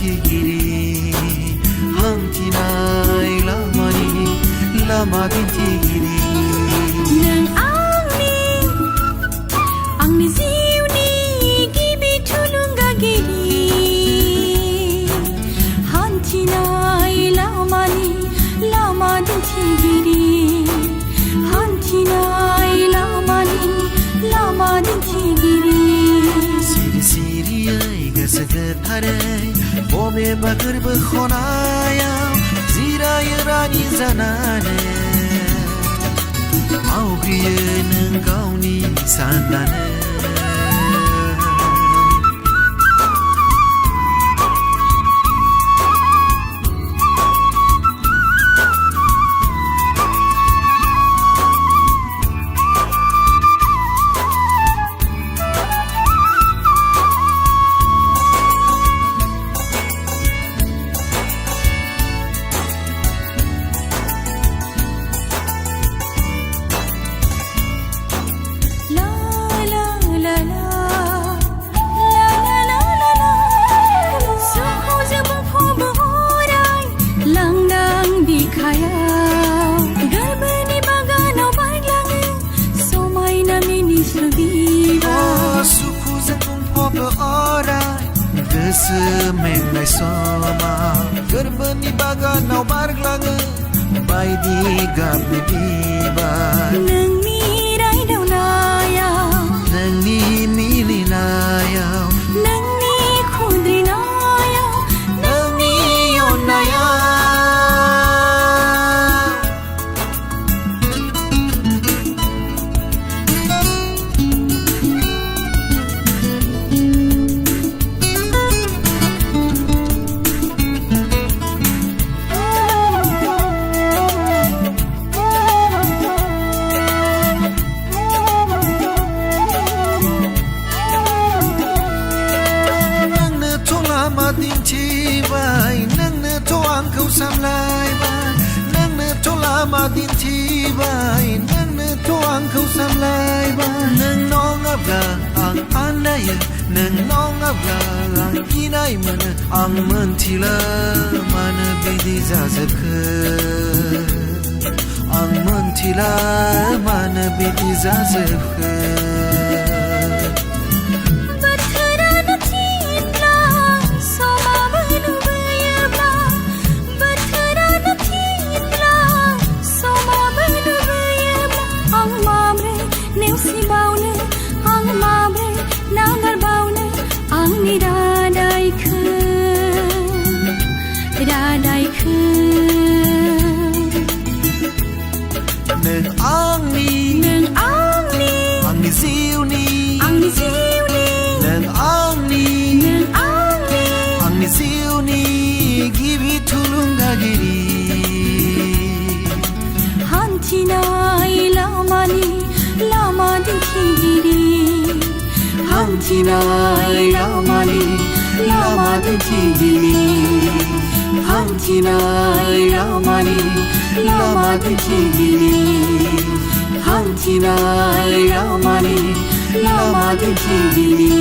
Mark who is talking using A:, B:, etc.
A: dintigiri Hantinai lama dintigiri
B: Nang angni ziwni gibi tulunggagiri Hantinai lama dintigiri Hantinai lama dintigiri
A: Siri ay gasagatharay Bome bakır bkhonaya Ziray rani zanane Augriye nang gauni sandane Semenai sama Gerbeni baganau barglange Baidi gabni biban
B: Nang nirai daunayau
A: Nang ni milinayau
B: Nang ni khudrinayau
A: Nang ni yonayau Nangna toang kau samlai ban Nangna tola madin tibai Nangna toang kau samlai ban Nang nong abla ang anaya Nang nong abla ang inay mana Ang mentila mana bidi zazakhe Ang mentila mana bidi zazakhe Angni ziwni Angni ziwni gibi tulunggagiri
B: Hantinai lama dintigiri
A: Hantinai lama dintigiri Hantinai lama dintigiri Hantinai lama dintigiri